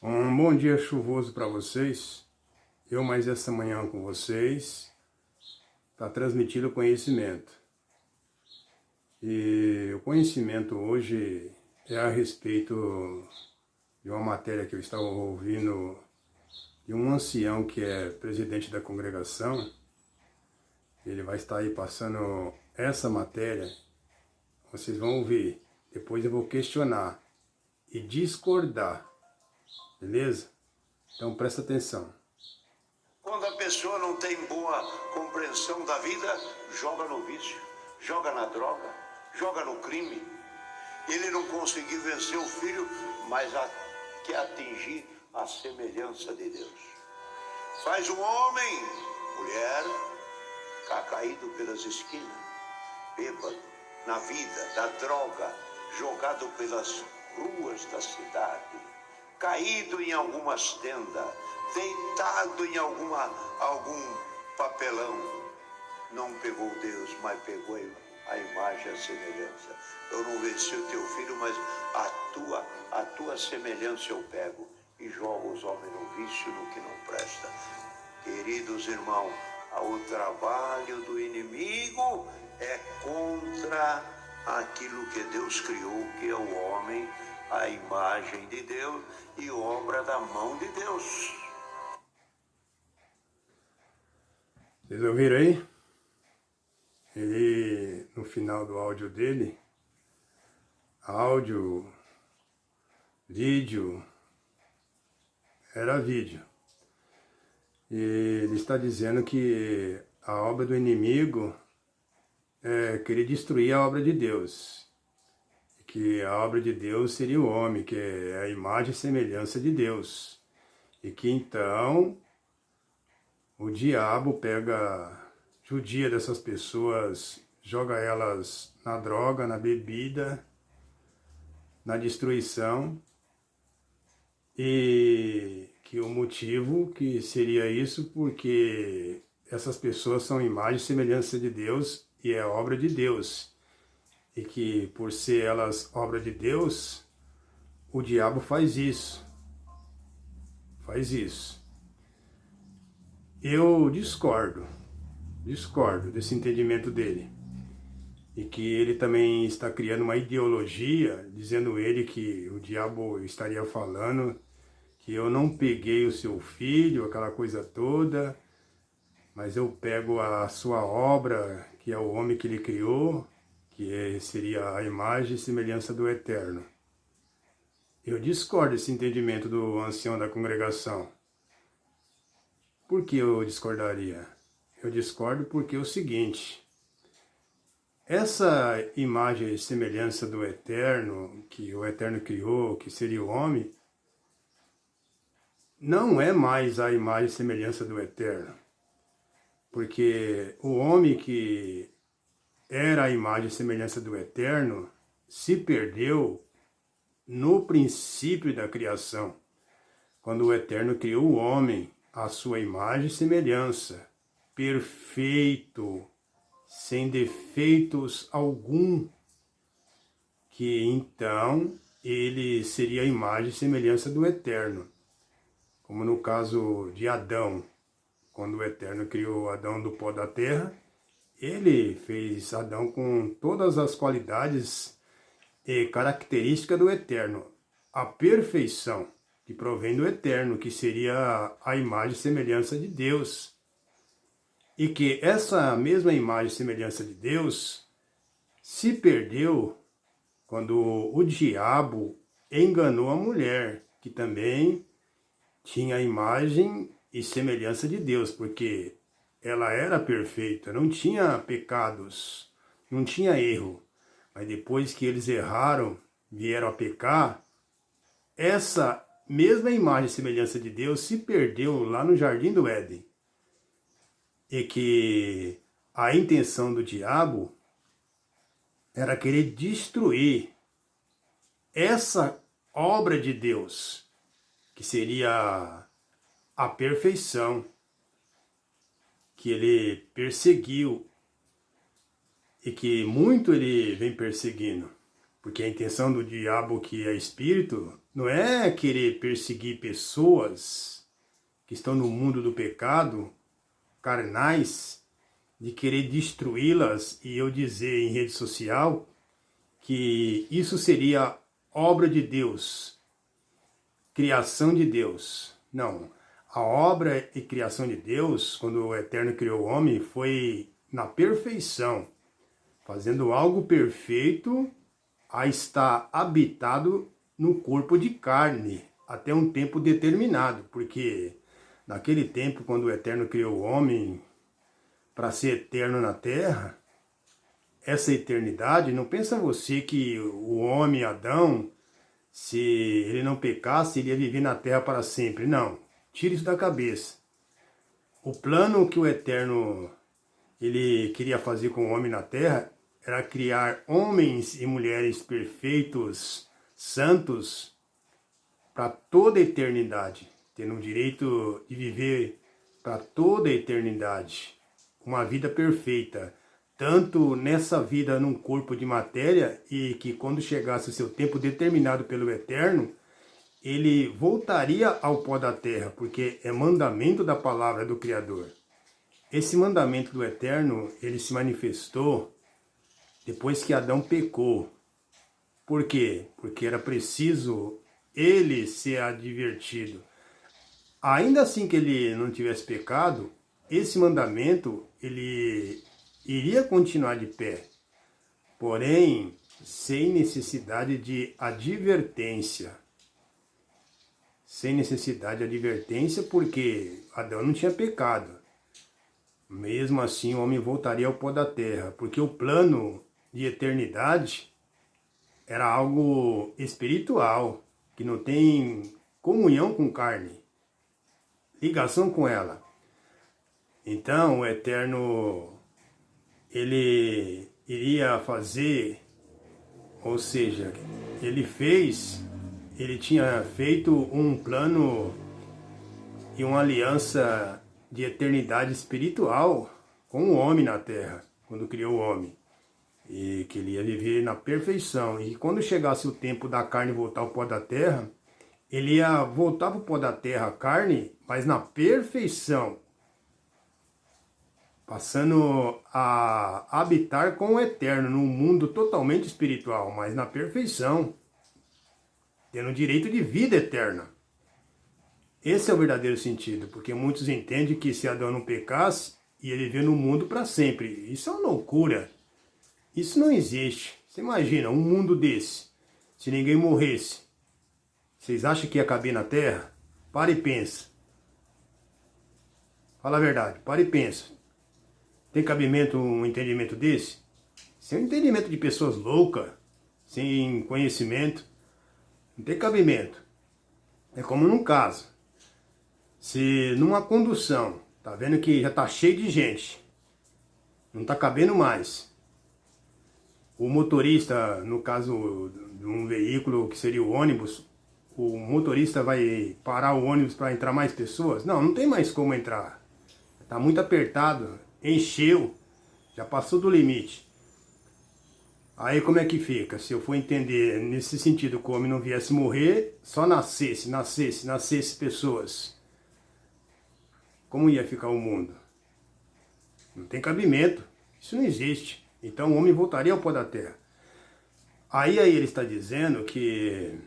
Um bom dia chuvoso para vocês. Eu mais essa manhã com vocês. Está transmitido o conhecimento. E o conhecimento hoje é a respeito de uma matéria que eu estava ouvindo de um ancião que é presidente da congregação. Ele vai estar aí passando essa matéria. Vocês vão ouvir. Depois eu vou questionar e discordar. Beleza? Então presta atenção. Quando a pessoa não tem boa compreensão da vida, joga no vício, joga na droga, joga no crime. Ele não conseguiu vencer o filho, mas quer atingir a semelhança de Deus. Faz um homem, mulher, caído pelas esquinas, bêbado, na vida, da droga, jogado pelas ruas da cidade, caído em algumas tendas, deitado em algum papelão. Não pegou Deus, mas pegou a imagem e a semelhança. Eu não venci o teu filho, mas a tua semelhança eu pego e jogo os homens no vício, no que não presta. Queridos irmãos, o trabalho do inimigo é contra aquilo que Deus criou, que é o homem, a imagem de Deus e obra da mão de Deus. Vocês ouviram aí? Ele, no final do áudio dele, áudio, vídeo, era vídeo. E ele está dizendo que a obra do inimigo é querer destruir a obra de Deus. Que a obra de Deus seria o homem, que é a imagem e semelhança de Deus. E que então o diabo judia dessas pessoas, joga elas na droga, na bebida, na destruição. E que o motivo que seria isso porque essas pessoas são imagem e semelhança de Deus e é obra de Deus. E que por ser elas obra de Deus, o diabo faz isso. Faz isso. Eu discordo desse entendimento dele. E que ele também está criando uma ideologia, dizendo ele que o diabo estaria falando que eu não peguei o seu filho, aquela coisa toda, mas eu pego a sua obra, que é o homem que ele criou, que seria a imagem e semelhança do Eterno. Eu discordo desse entendimento do ancião da congregação. Por que eu discordaria? Eu discordo porque é o seguinte: essa imagem e semelhança do Eterno, que o Eterno criou, que seria o homem, não é mais a imagem e semelhança do Eterno. Porque o homem que era a imagem e semelhança do Eterno se perdeu no princípio da criação, quando o Eterno criou o homem à sua imagem e semelhança, perfeito, sem defeitos algum, que então ele seria a imagem e semelhança do Eterno, como no caso de Adão, quando o Eterno criou Adão do pó da terra. Ele fez Adão com todas as qualidades e características do Eterno. A perfeição que provém do Eterno, que seria a imagem e semelhança de Deus. E que essa mesma imagem e semelhança de Deus se perdeu quando o diabo enganou a mulher, que também tinha a imagem e semelhança de Deus, porque ela era perfeita, não tinha pecados, não tinha erro. Mas depois que eles erraram, vieram a pecar, essa mesma imagem e semelhança de Deus se perdeu lá no Jardim do Éden. E que a intenção do diabo era querer destruir essa obra de Deus, que seria a perfeição, que ele perseguiu e que muito ele vem perseguindo. Porque a intenção do diabo, que é espírito, não é querer perseguir pessoas que estão no mundo do pecado, carnais, de querer destruí-las e eu dizer em rede social que isso seria obra de Deus, criação de Deus. Não, a obra e criação de Deus, quando o Eterno criou o homem, foi na perfeição, fazendo algo perfeito a estar habitado no corpo de carne, até um tempo determinado, porque naquele tempo, quando o Eterno criou o homem para ser eterno na terra, essa eternidade, não pensa você que o homem, Adão, se ele não pecasse, ele ia viver na terra para sempre. Não, tire isso da cabeça. O plano que o Eterno ele queria fazer com o homem na terra era criar homens e mulheres perfeitos, santos, para toda a eternidade, tendo o direito de viver para toda a eternidade, uma vida perfeita, tanto nessa vida num corpo de matéria, e que quando chegasse o seu tempo determinado pelo Eterno, ele voltaria ao pó da terra, porque é mandamento da palavra do Criador. Esse mandamento do Eterno, ele se manifestou depois que Adão pecou. Por quê? Porque era preciso ele ser advertido. Ainda assim que ele não tivesse pecado, esse mandamento, ele iria continuar de pé. Porém, sem necessidade de advertência. Sem necessidade de advertência, porque Adão não tinha pecado. Mesmo assim, o homem voltaria ao pó da terra, porque o plano de eternidade era algo espiritual, que não tem comunhão com carne, ligação com ela. Então, o Eterno, ele iria fazer, ou seja, ele tinha feito um plano e uma aliança de eternidade espiritual com o homem na terra, quando criou o homem. E que ele ia viver na perfeição. E quando chegasse o tempo da carne voltar ao pó da terra, ele ia voltar para o pó da terra, a carne, mas na perfeição. Passando a habitar com o Eterno, num mundo totalmente espiritual, mas na perfeição. Tendo direito de vida eterna. Esse é o verdadeiro sentido, porque muitos entendem que se Adão não pecasse, ia viver no mundo para sempre. Isso é uma loucura. Isso não existe. Você imagina um mundo desse, se ninguém morresse. Vocês acham que ia caber na Terra? Para e pensa. Fala a verdade, para e pensa. Tem cabimento um entendimento desse? Isso é um entendimento de pessoas loucas, sem conhecimento. Não tem cabimento. É como num caso. Se numa condução, tá vendo que já tá cheio de gente, não tá cabendo mais. O motorista, no caso de um veículo que seria o ônibus, o motorista vai parar o ônibus para entrar mais pessoas? Não, não tem mais como entrar. Tá muito apertado, encheu, já passou do limite. Aí como é que fica? Se eu for entender nesse sentido, que o homem não viesse morrer, só nascesse pessoas. Como ia ficar o mundo? Não tem cabimento. Isso não existe. Então o homem voltaria ao pó da terra. Aí ele está dizendo que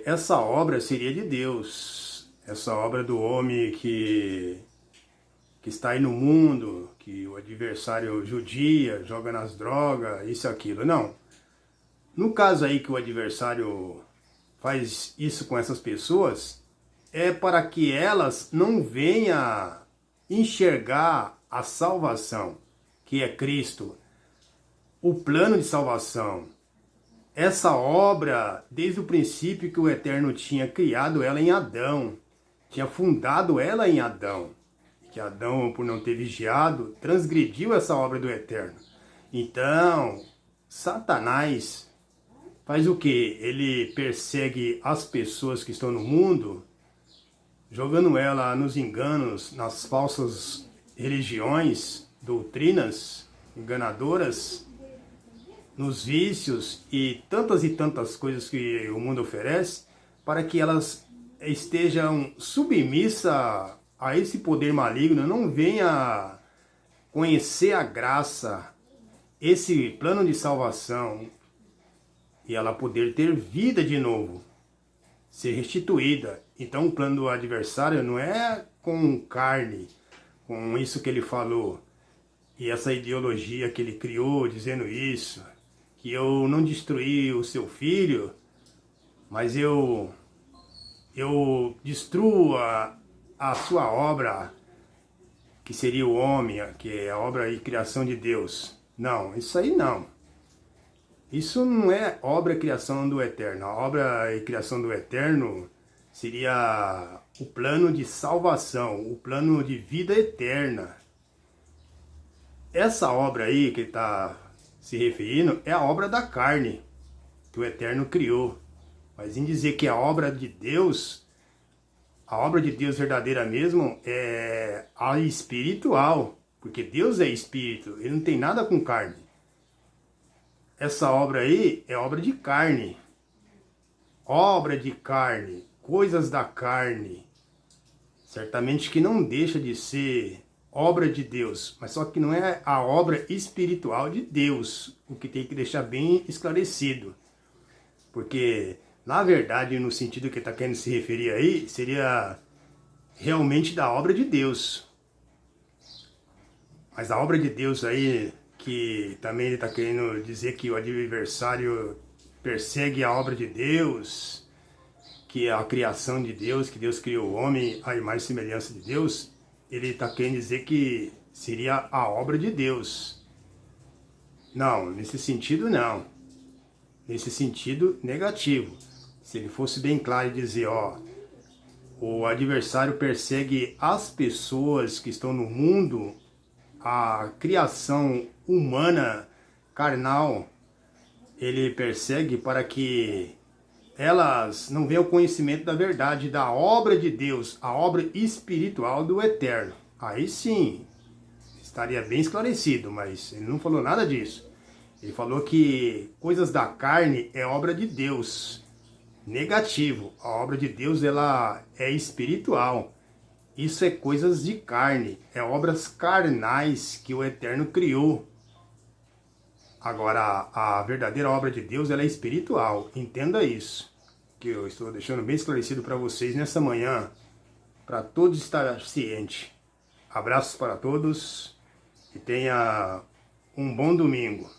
essa obra seria de Deus. Essa obra do homem que está aí no mundo, que o adversário judia, joga nas drogas, isso e aquilo. Não. No caso aí que o adversário faz isso com essas pessoas, é para que elas não venham enxergar a salvação, que é Cristo, o plano de salvação. Essa obra, desde o princípio que o Eterno tinha criado ela em Adão, tinha fundado ela em Adão, que Adão, por não ter vigiado, transgrediu essa obra do Eterno. Então, Satanás faz o quê? Ele persegue as pessoas que estão no mundo, jogando ela nos enganos, nas falsas religiões, doutrinas enganadoras, nos vícios e tantas coisas que o mundo oferece, para que elas estejam submissas a esse poder maligno, não venha conhecer a graça, esse plano de salvação, e ela poder ter vida de novo, ser restituída. Então o plano do adversário não é com carne, com isso que ele falou, e essa ideologia que ele criou dizendo isso, que eu não destruí o seu filho, mas eu destruo a sua obra, que seria o homem, que é a obra e criação de Deus. Não, isso aí não. Isso não é obra e criação do Eterno. A obra e criação do Eterno seria o plano de salvação, o plano de vida eterna. Essa obra aí que ele está se referindo é a obra da carne, que o Eterno criou. Mas em dizer que a obra de Deus verdadeira mesmo, é a espiritual. Porque Deus é espírito, ele não tem nada com carne. Essa obra aí é obra de carne. Obra de carne, coisas da carne. Certamente que não deixa de ser obra de Deus, mas só que não é a obra espiritual de Deus, o que tem que deixar bem esclarecido. Porque, na verdade, no sentido que está querendo se referir aí, seria realmente da obra de Deus. Mas a obra de Deus aí, que também ele está querendo dizer que o adversário persegue a obra de Deus, que é a criação de Deus, que Deus criou o homem à imagem e semelhança de Deus, ele está querendo dizer que seria a obra de Deus. Não, nesse sentido não. Nesse sentido negativo. Se ele fosse bem claro e dizer, ó, o adversário persegue as pessoas que estão no mundo, a criação humana, carnal, ele persegue para que elas não venham ao conhecimento da verdade, da obra de Deus, a obra espiritual do Eterno. Aí sim, estaria bem esclarecido, mas ele não falou nada disso. Ele falou que coisas da carne é obra de Deus. Negativo. A obra de Deus, ela é espiritual. Isso é coisas de carne. É obras carnais que o Eterno criou. Agora, a verdadeira obra de Deus, ela é espiritual. Entenda isso. Que eu estou deixando bem esclarecido para vocês nessa manhã. Para todos estar ciente. Abraços para todos. E tenha um bom domingo.